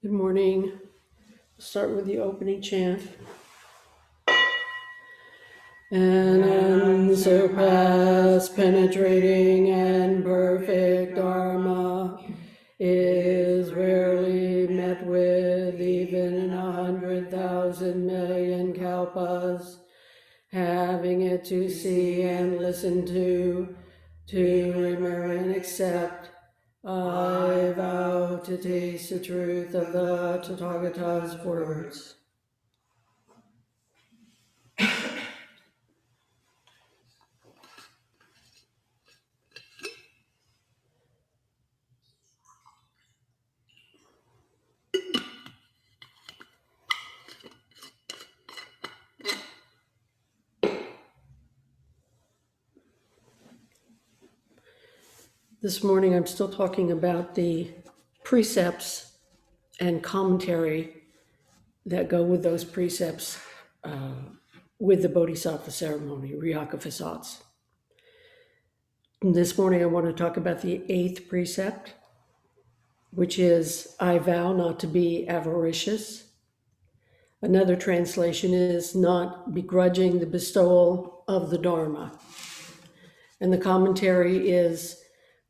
Good morning. Start with the opening chant. An unsurpassed, penetrating, and perfect Dharma is rarely met with even in 100,000 million kalpas. Having it to see and listen to remember and accept, I vow to taste the truth of the Tathagata's words. This morning, I'm still talking about the precepts and commentary that go with those precepts with the Bodhisattva Ceremony, Riyakafasats. This morning, I want to talk about the 8th precept, which is, I vow not to be avaricious. Another translation is not begrudging the bestowal of the Dharma. And the commentary is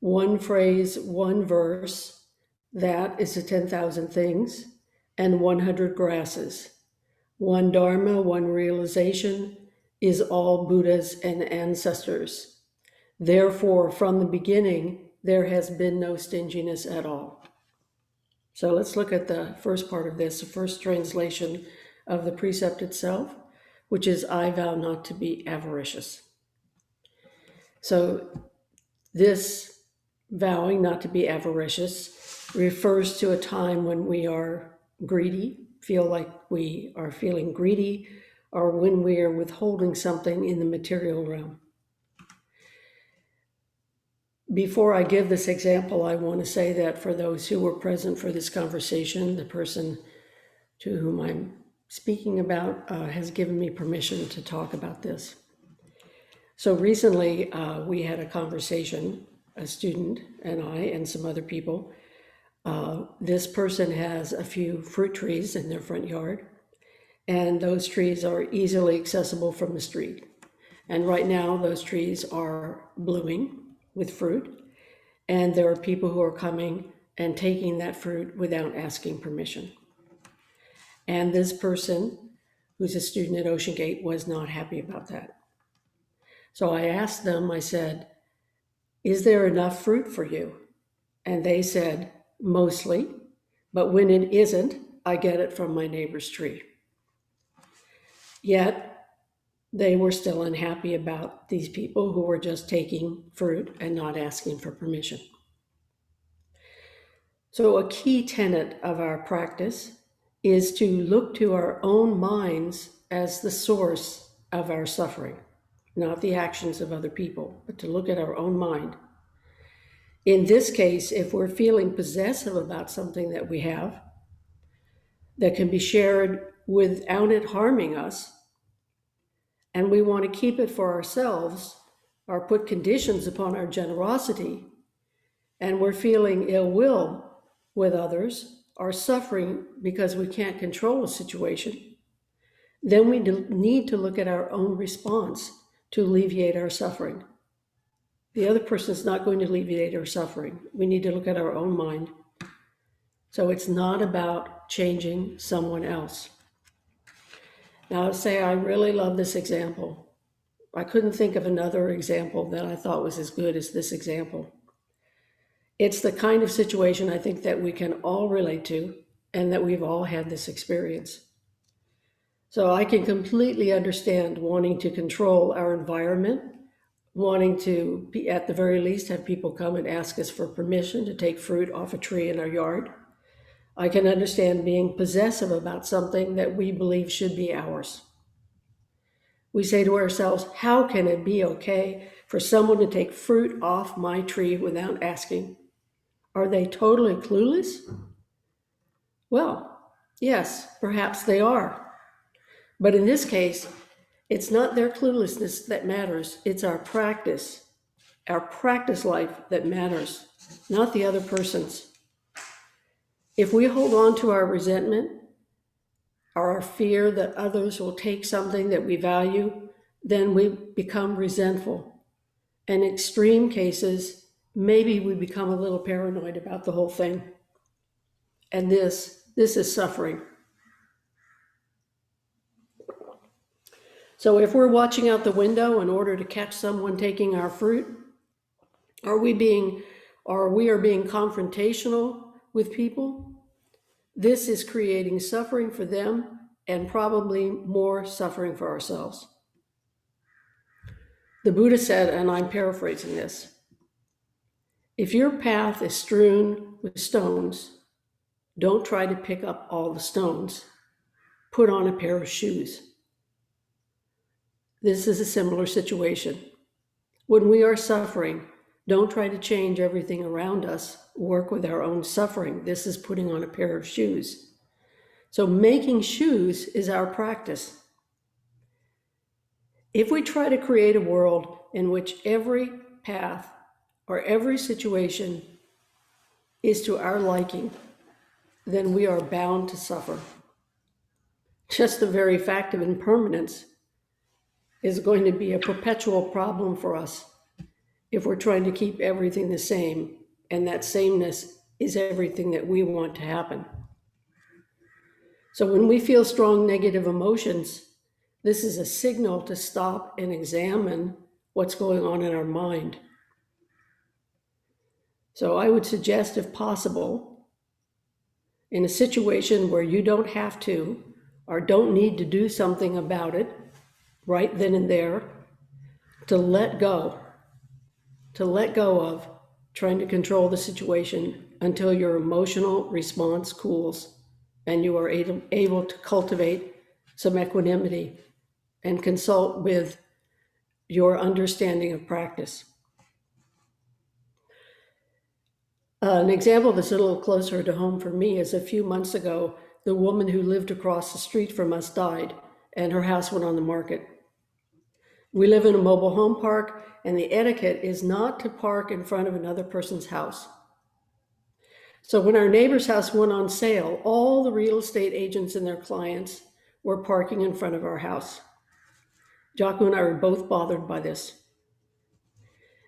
one phrase, one verse, that is the 10,000 things, and 100 grasses. One Dharma, one realization is all Buddhas and ancestors. Therefore, from the beginning, there has been no stinginess at all. So let's look at the first part of this, the first translation of the precept itself, which is, I vow not to be avaricious. So this vowing not to be avaricious refers to a time when we are greedy, feel like we are feeling greedy, or when we are withholding something in the material realm. Before I give this example, I want to say that for those who were present for this conversation, the person to whom I'm speaking about has given me permission to talk about this. So recently, we had a conversation, a student and I and some other people. This person has a few fruit trees in their front yard, and those trees are easily accessible from the street. And right now, those trees are blooming with fruit, and there are people who are coming and taking that fruit without asking permission. And this person, who's a student at Ocean Gate, was not happy about that. So I asked them, I said, is there enough fruit for you? And they said, mostly, but when it isn't, I get it from my neighbor's tree. Yet, they were still unhappy about these people who were just taking fruit and not asking for permission. So a key tenet of our practice is to look to our own minds as the source of our suffering, not the actions of other people, but to look at our own mind. In this case, if we're feeling possessive about something that we have that can be shared without it harming us, and we want to keep it for ourselves or put conditions upon our generosity, and we're feeling ill will with others or suffering because we can't control a situation, then we need to look at our own response to alleviate our suffering. The other person is not going to alleviate our suffering. We need to look at our own mind. So it's not about changing someone else. Now, I'll say I really love this example. I couldn't think of another example that I thought was as good as this example. It's the kind of situation I think that we can all relate to and that we've all had this experience. So I can completely understand wanting to control our environment, wanting to, at the very least, have people come and ask us for permission to take fruit off a tree in our yard. I can understand being possessive about something that we believe should be ours. We say to ourselves, how can it be okay for someone to take fruit off my tree without asking? Are they totally clueless? Well, yes, perhaps they are. But in this case, it's not their cluelessness that matters. It's our practice life that matters, not the other person's. If we hold on to our resentment or our fear that others will take something that we value, then we become resentful. In extreme cases, maybe we become a little paranoid about the whole thing. And this is suffering. So if we're watching out the window in order to catch someone taking our fruit, or we are being confrontational with people, this is creating suffering for them and probably more suffering for ourselves. The Buddha said, and I'm paraphrasing this, if your path is strewn with stones, don't try to pick up all the stones. Put on a pair of shoes. This is a similar situation. When we are suffering, don't try to change everything around us. Work with our own suffering. This is putting on a pair of shoes. So making shoes is our practice. If we try to create a world in which every path or every situation is to our liking, then we are bound to suffer. Just the very fact of impermanence is going to be a perpetual problem for us if we're trying to keep everything the same, and that sameness is everything that we want to happen. So when we feel strong negative emotions, this is a signal to stop and examine what's going on in our mind. So I would suggest, if possible, in a situation where you don't have to or don't need to do something about it right then and there, to let go of trying to control the situation until your emotional response cools and you are able to cultivate some equanimity and consult with your understanding of practice. An example that's a little closer to home for me is a few months ago, the woman who lived across the street from us died and her house went on the market. We live in a mobile home park, and the etiquette is not to park in front of another person's house. So when our neighbor's house went on sale, all the real estate agents and their clients were parking in front of our house. Jocko and I were both bothered by this.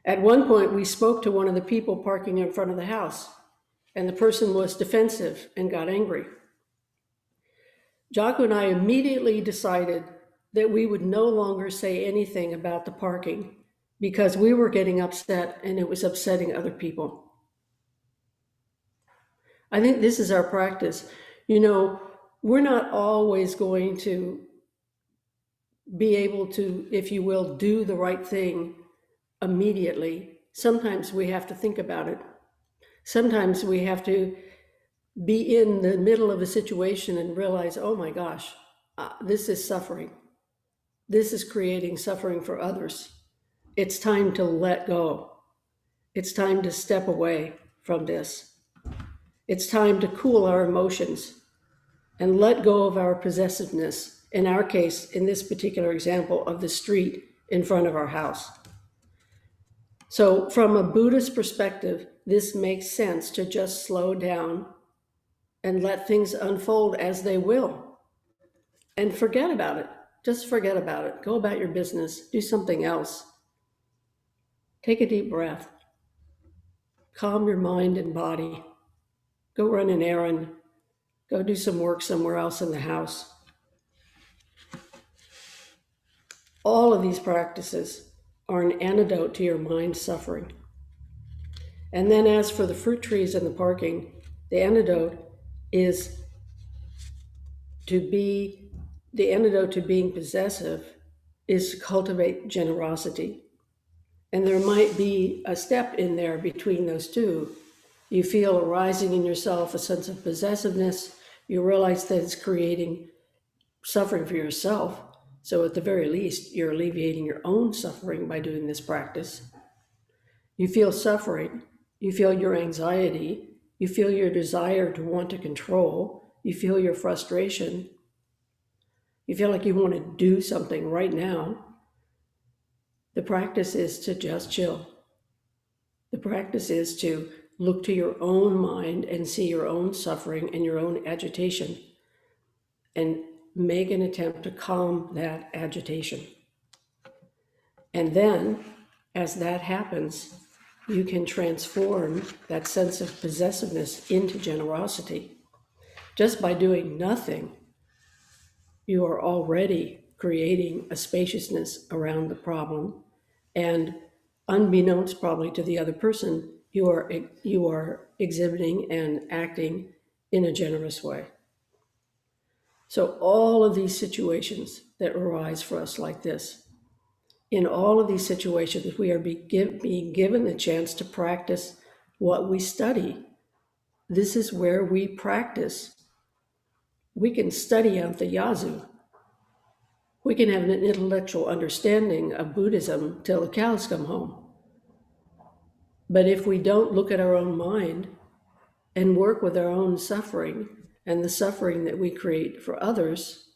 At one point, we spoke to one of the people parking in front of the house, and the person was defensive and got angry. Jocko and I immediately decided that we would no longer say anything about the parking because we were getting upset and it was upsetting other people. I think this is our practice. We're not always going to be able to, if you will, do the right thing immediately. Sometimes we have to think about it. Sometimes we have to be in the middle of a situation and realize, oh my gosh, this is suffering. This is creating suffering for others. It's time to let go. It's time to step away from this. It's time to cool our emotions and let go of our possessiveness, in our case, in this particular example, of the street in front of our house. So from a Buddhist perspective, this makes sense to just slow down and let things unfold as they will and forget about it. Just forget about it. Go about your business. Do something else. Take a deep breath. Calm your mind and body. Go run an errand. Go do some work somewhere else in the house. All of these practices are an antidote to your mind's suffering. And then as for the fruit trees and the parking, the antidote to being possessive is to cultivate generosity. And there might be a step in there between those two. You feel arising in yourself a sense of possessiveness. You realize that it's creating suffering for yourself. So at the very least, you're alleviating your own suffering by doing this practice. You feel suffering. You feel your anxiety. You feel your desire to want to control. You feel your frustration. You feel like you want to do something right now. The practice is to just chill. The practice is to look to your own mind and see your own suffering and your own agitation and make an attempt to calm that agitation. And then, as that happens, you can transform that sense of possessiveness into generosity. Just by doing nothing, you are already creating a spaciousness around the problem, and unbeknownst probably to the other person, you are exhibiting and acting in a generous way. So all of these situations that arise for us like this, in all of these situations, we are being given the chance to practice what we study. This is where we practice. We can study out the yazoo. We can have an intellectual understanding of Buddhism till the cows come home. But if we don't look at our own mind and work with our own suffering and the suffering that we create for others,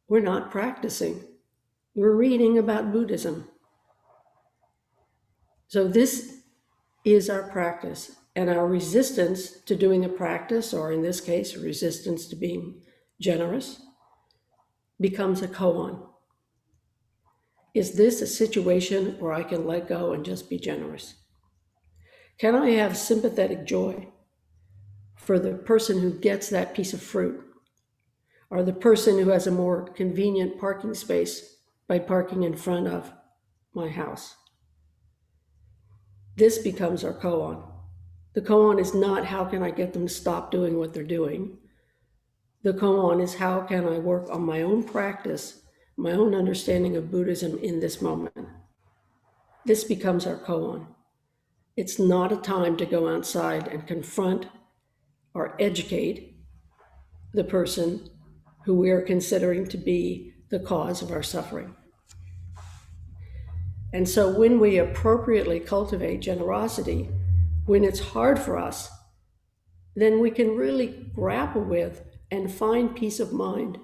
we're not practicing. We're reading about Buddhism. So this is our practice, and our resistance to doing a practice, or in this case, resistance to being generous, becomes a koan. Is this a situation where I can let go and just be generous? Can I have sympathetic joy for the person who gets that piece of fruit, or the person who has a more convenient parking space by parking in front of my house? This becomes our koan. The koan is not how can I get them to stop doing what they're doing. The koan is how can I work on my own practice, my own understanding of Buddhism in this moment. This becomes our koan. It's not a time to go outside and confront or educate the person who we are considering to be the cause of our suffering. And so when we appropriately cultivate generosity, when it's hard for us, then we can really grapple with and find peace of mind.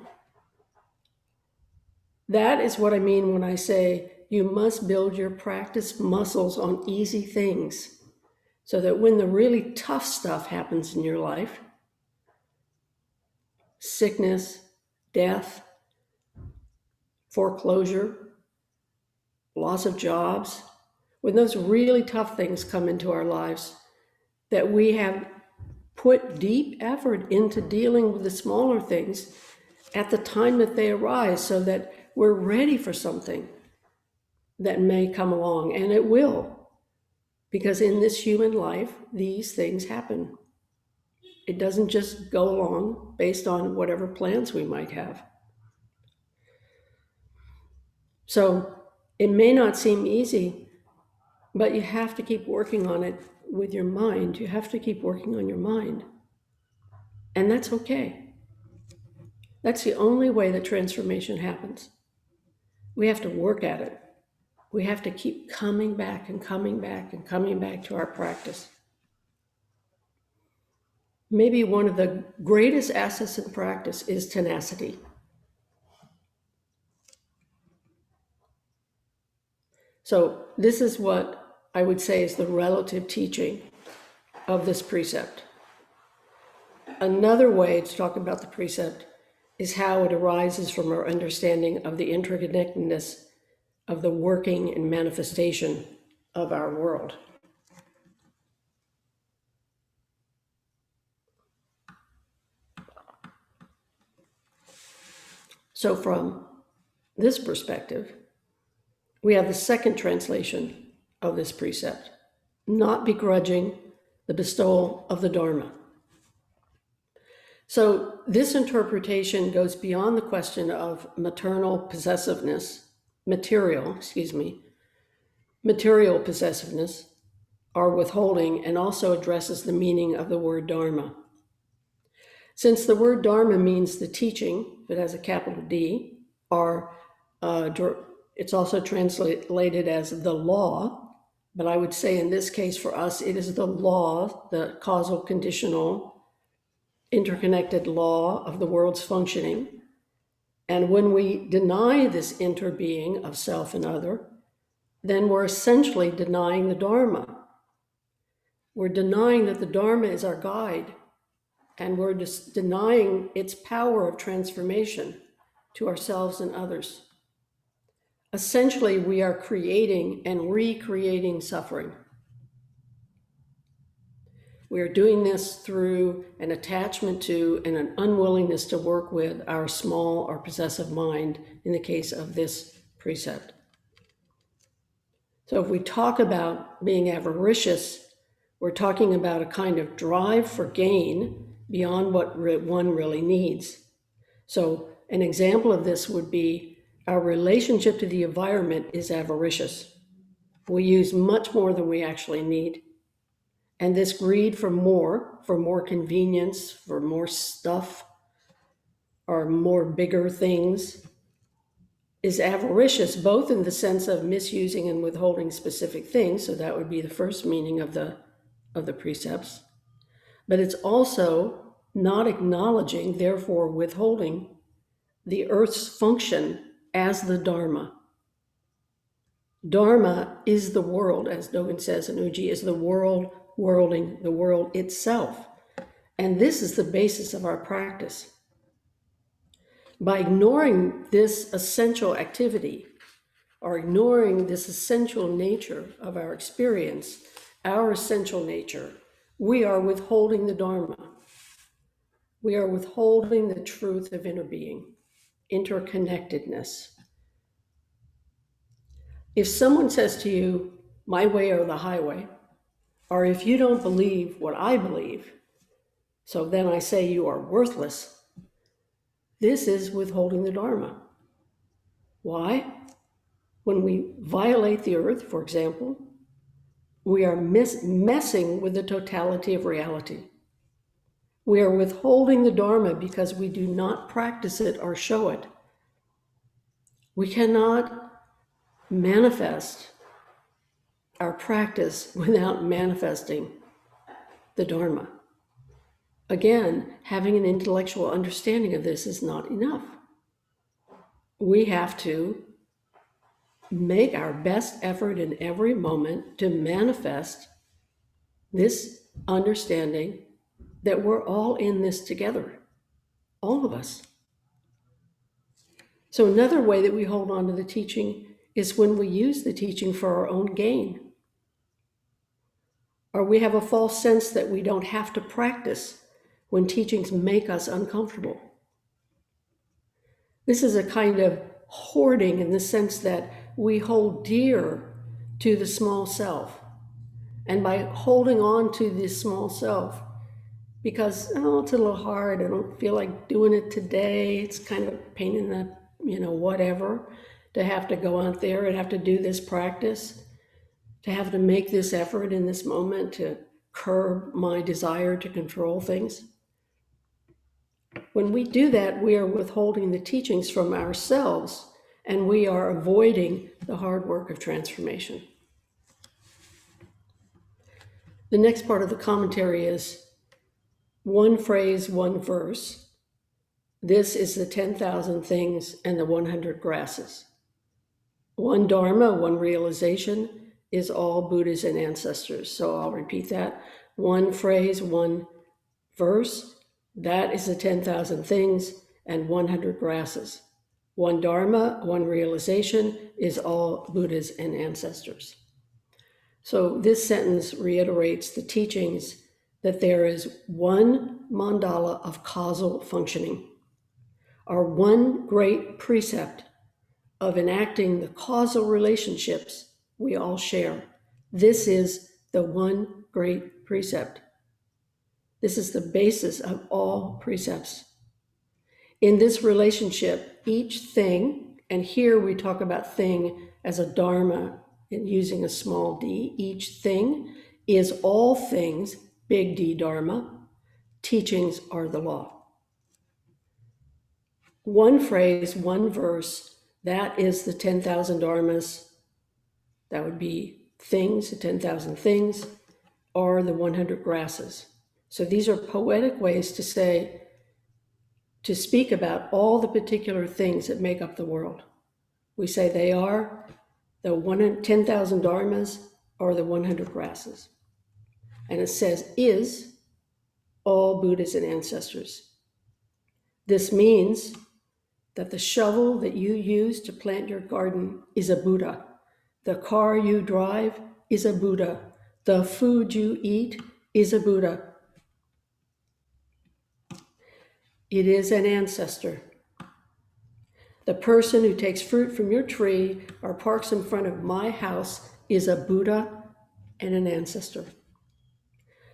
That is what I mean when I say you must build your practice muscles on easy things, so that when the really tough stuff happens in your life, sickness, death, foreclosure, loss of jobs, when those really tough things come into our lives, that we have put deep effort into dealing with the smaller things at the time that they arise, so that we're ready for something that may come along, and it will, because in this human life, these things happen. It doesn't just go along based on whatever plans we might have. So it may not seem easy, but you have to keep working on it with your mind. You have to keep working on your mind. And that's okay. That's the only way that transformation happens. We have to work at it. We have to keep coming back and coming back and coming back to our practice. Maybe one of the greatest assets in practice is tenacity. So this is what I would say is the relative teaching of this precept. Another way to talk about the precept is how it arises from our understanding of the interconnectedness of the working and manifestation of our world. So from this perspective, we have the second translation of this precept, not begrudging the bestowal of the Dharma. So this interpretation goes beyond the question of material possessiveness, or withholding, and also addresses the meaning of the word Dharma. Since the word Dharma means the teaching, if it has a capital D, or it's also translated as the law, but I would say in this case for us, it is the law, the causal, conditional, interconnected law of the world's functioning. And when we deny this interbeing of self and other, then we're essentially denying the Dharma. We're denying that the Dharma is our guide, and we're just denying its power of transformation to ourselves and others. Essentially, we are creating and recreating suffering. We are doing this through an attachment to and an unwillingness to work with our small or possessive mind in the case of this precept. So if we talk about being avaricious, we're talking about a kind of drive for gain beyond what one really needs. So an example of this would be our relationship to the environment is avaricious. We use much more than we actually need. And this greed for more convenience, for more stuff, or more bigger things, is avaricious, both in the sense of misusing and withholding specific things. So that would be the first meaning of the precepts. But it's also not acknowledging, therefore withholding, the earth's function as the Dharma. Dharma is the world, as Dogen says in Uji, is the world worlding the world itself. And this is the basis of our practice. By ignoring this essential activity, or ignoring this essential nature of our experience, our essential nature, we are withholding the Dharma. We are withholding the truth of inner being, interconnectedness. If someone says to you, my way or the highway, or if you don't believe what I believe, so then I say you are worthless, this is withholding the Dharma. Why? When we violate the earth, for example, we are messing with the totality of reality. We are withholding the Dharma because we do not practice it or show it. We cannot manifest our practice without manifesting the Dharma. Again, having an intellectual understanding of this is not enough. We have to make our best effort in every moment to manifest this understanding that we're all in this together, all of us. So another way that we hold on to the teaching is when we use the teaching for our own gain, or we have a false sense that we don't have to practice when teachings make us uncomfortable. This is a kind of hoarding in the sense that we hold dear to the small self. And by holding on to this small self, because, oh, it's a little hard, I don't feel like doing it today, it's kind of a pain in the, whatever, to have to go out there and have to do this practice, to have to make this effort in this moment to curb my desire to control things. When we do that, we are withholding the teachings from ourselves, and we are avoiding the hard work of transformation. The next part of the commentary is one phrase, one verse. This is the 10,000 things and the 100 grasses. One Dharma, one realization is all Buddhas and ancestors. So I'll repeat that. One phrase, one verse. That is the 10,000 things and 100 grasses. One Dharma, one realization is all Buddhas and ancestors. So this sentence reiterates the teachings that there is one mandala of causal functioning, or one great precept of enacting the causal relationships we all share. This is the one great precept. This is the basis of all precepts. In this relationship, each thing, and here we talk about thing as a dharma and using a small d, each thing is all things, big D dharma, teachings are the law. One phrase, one verse, that is the 10,000 dharmas, that would be things, the 10,000 things, or the 100 grasses. So these are poetic ways to say, to speak about all the particular things that make up the world. We say they are the 10,000 dharmas or the 100 grasses. and it says is all Buddhas and ancestors. This means that the shovel that you use to plant your garden is a Buddha. The car you drive is a Buddha. The food you eat is a Buddha. It is an ancestor. The person who takes fruit from your tree or parks in front of my house is a Buddha and an ancestor.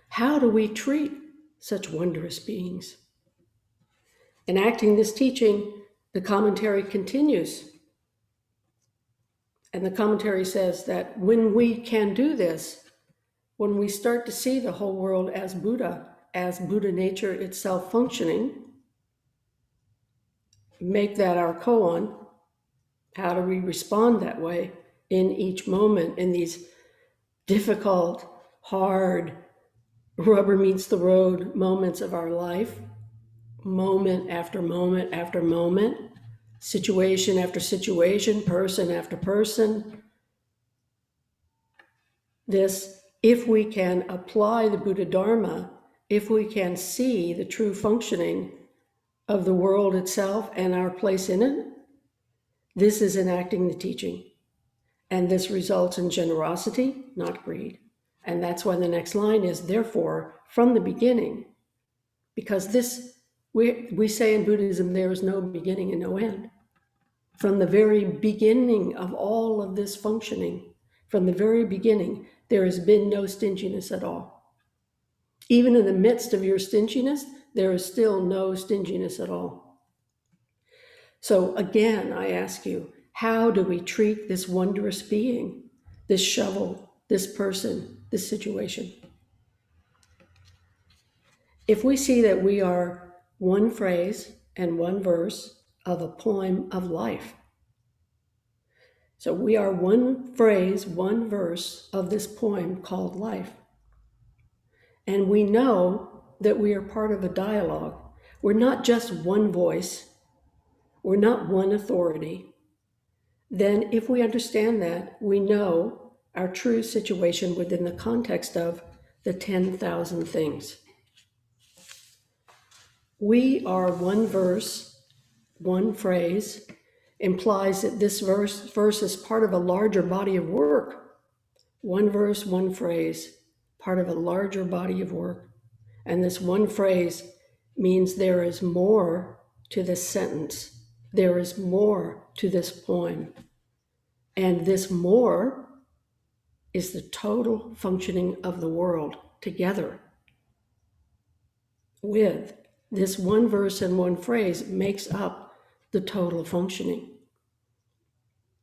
How do we treat such wondrous beings? Enacting this teaching, the commentary continues. And the commentary says that when we can do this, when we start to see the whole world as Buddha nature itself functioning, make that our koan. How do we respond that way in each moment, in these difficult, hard, rubber meets the road moments of our life, moment after moment after moment, situation after situation, person after person? This, if we can apply the Buddha Dharma, if we can see the true functioning of the world itself and our place in it, this is enacting the teaching. And this results in generosity, not greed. And that's why the next line is, therefore, from the beginning, because this, we say in Buddhism, there is no beginning and no end. From the very beginning of all of this functioning, from the very beginning, there has been no stinginess at all. Even in the midst of your stinginess, there is still no stinginess at all. So again, I ask you, how do we treat this wondrous being, this shovel, this person, this situation? If we see that we are one phrase and one verse of a poem of life, so we are one phrase, one verse of this poem called life, and we know that we are part of a dialogue. We're not just one voice, we're not one authority. Then if we understand that, we know our true situation within the context of the 10,000 things. We are one verse, one phrase, implies that this verse is part of a larger body of work. One verse, one phrase, part of a larger body of work. And this one phrase means there is more to this sentence. There is more to this poem. And this more is the total functioning of the world together. With this one verse and one phrase makes up the total functioning.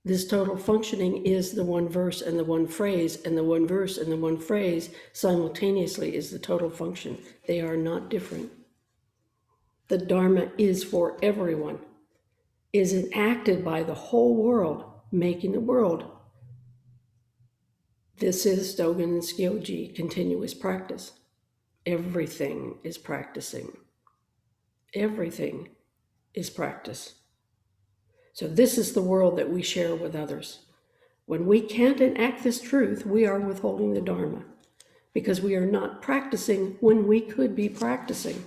This total functioning is the one verse and the one phrase, and the one verse and the one phrase simultaneously is the total function. They are not different. The Dharma is for everyone, is enacted by the whole world, making the world. This is Dogen and Skyoji continuous practice. Everything is practicing. Everything is practice. So this is the world that we share with others. When we can't enact this truth, we are withholding the Dharma, because we are not practicing when we could be practicing.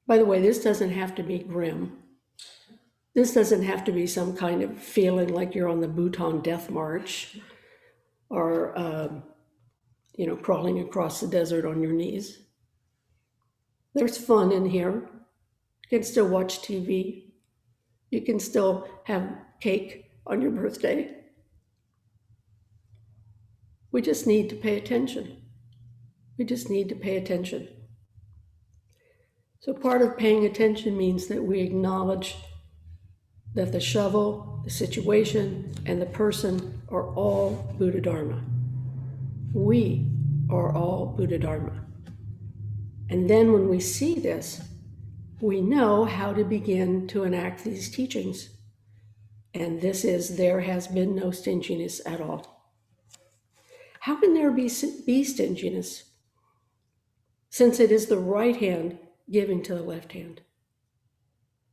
By the way, this doesn't have to be grim. This doesn't have to be some kind of feeling like you're on the Bhutan death march or, crawling across the desert on your knees. There's fun in here. You can still watch TV. You can still have cake on your birthday. We just need to pay attention. We just need to pay attention. So part of paying attention means that we acknowledge that the shovel, the situation, and the person are all Buddha Dharma. We are all Buddha Dharma. And then when we see this, we know how to begin to enact these teachings. And this is, there has been no stinginess at all. How can there be stinginess? Since it is the right hand giving to the left hand.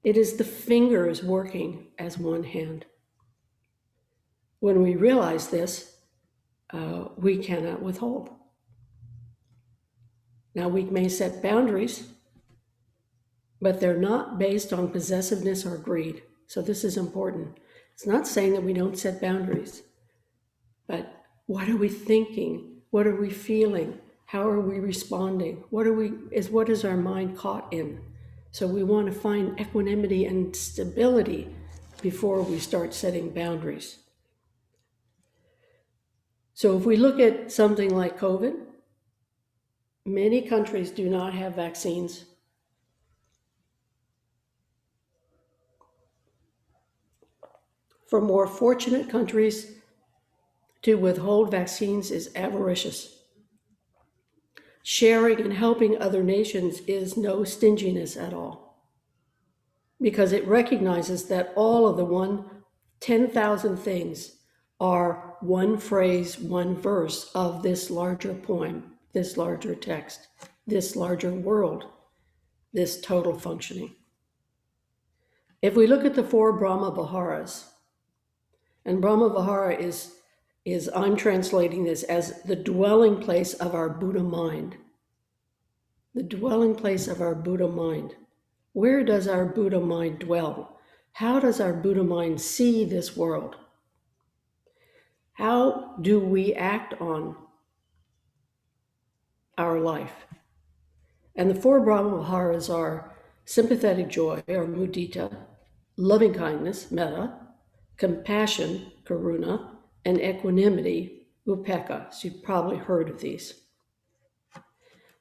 It is the fingers working as one hand. When we realize this, we cannot withhold. Now, we may set boundaries, but they're not based on possessiveness or greed. So this is important. It's not saying that we don't set boundaries, but what are we thinking? What are we feeling? How are we responding? What is our mind caught in? So we want to find equanimity and stability before we start setting boundaries. So if we look at something like COVID, many countries do not have vaccines. For more fortunate countries to withhold vaccines is avaricious. Sharing and helping other nations is no stinginess at all, because it recognizes that all of the 10,000 things are one phrase, one verse of this larger poem, this larger text, this larger world, this total functioning. If we look at the 4 Brahma Viharas, and Brahma Vihara is I'm translating this as the dwelling place of our Buddha mind. The dwelling place of our Buddha mind. Where does our Buddha mind dwell? How does our Buddha mind see this world? How do we act on our life? And the 4 Brahma Viharas are sympathetic joy, or mudita, loving kindness, metta, compassion, karuna, and equanimity, upekkha. So you've probably heard of these.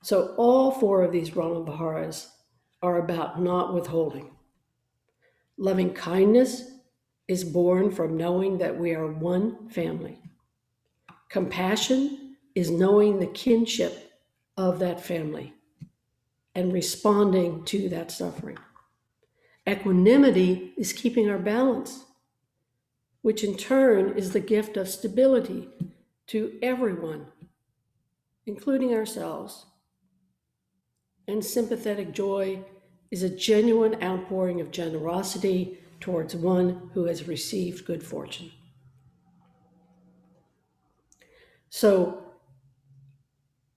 So all 4 of these Brahma Viharas are about not withholding. Loving kindness is born from knowing that we are one family. Compassion is knowing the kinship of that family and responding to that suffering. Equanimity is keeping our balance, which in turn is the gift of stability to everyone, including ourselves. And sympathetic joy is a genuine outpouring of generosity towards one who has received good fortune. So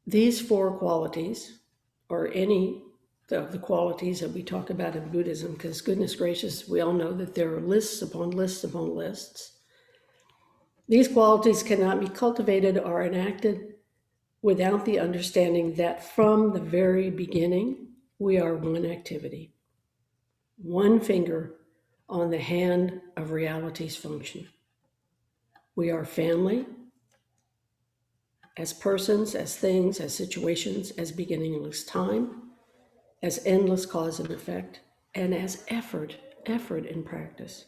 these 4 qualities, or any of the qualities that we talk about in Buddhism, because goodness gracious, we all know that there are lists upon lists upon lists. These qualities cannot be cultivated or enacted without the understanding that from the very beginning, we are one activity, one finger on the hand of reality's function. We are family, as persons, as things, as situations, as beginningless time, as endless cause and effect, and as effort in practice.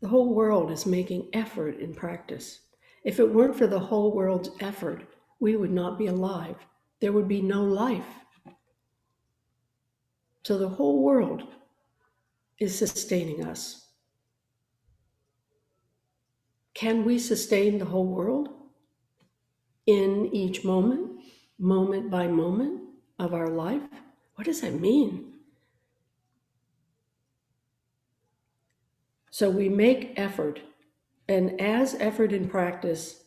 The whole world is making effort in practice. If it weren't for the whole world's effort, we would not be alive. There would be no life. So the whole world is sustaining us. Can we sustain the whole world in each moment, moment by moment of our life? What does that mean? So we make effort, and as effort in practice,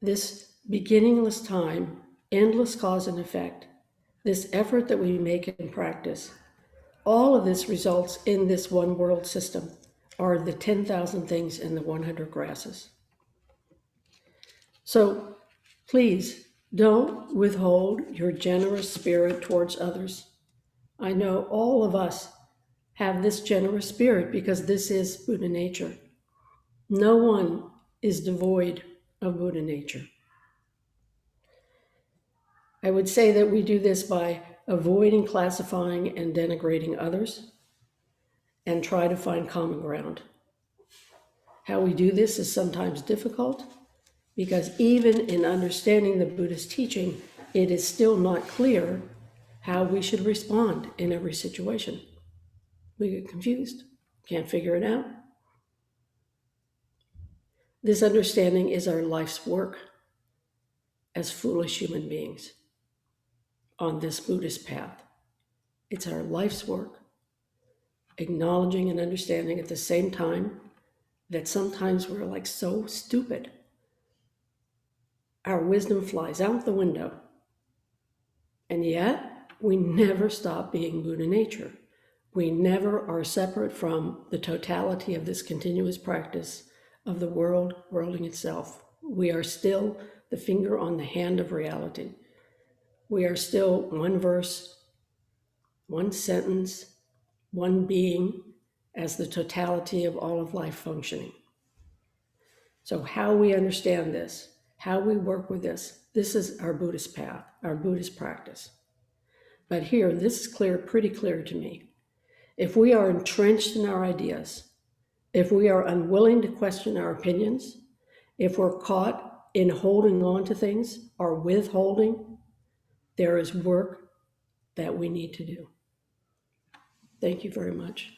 this beginningless time, endless cause and effect, this effort that we make in practice, all of this results in this one world system, or the 10,000 things in the 100 grasses. So please don't withhold your generous spirit towards others. I know all of us have this generous spirit because this is Buddha nature. No one is devoid of Buddha nature. I would say that we do this by avoiding classifying and denigrating others and try to find common ground. How we do this is sometimes difficult because even in understanding the Buddhist teaching, it is still not clear how we should respond in every situation. We get confused, can't figure it out. This understanding is our life's work as foolish human beings on this Buddhist path. It's our life's work, acknowledging and understanding at the same time that sometimes we're like so stupid. our wisdom flies out the window. And yet, we never stop being Buddha nature. We never are separate from the totality of this continuous practice of the world worlding itself. We are still the finger on the hand of reality. We are still one verse, one sentence, one being as the totality of all of life functioning. So how we understand this, how we work with this is our Buddhist path, our Buddhist practice. But here, this is clear, pretty clear to me. If we are entrenched in our ideas, if we are unwilling to question our opinions, if we're caught in holding on to things or withholding, there is work that we need to do. Thank you very much.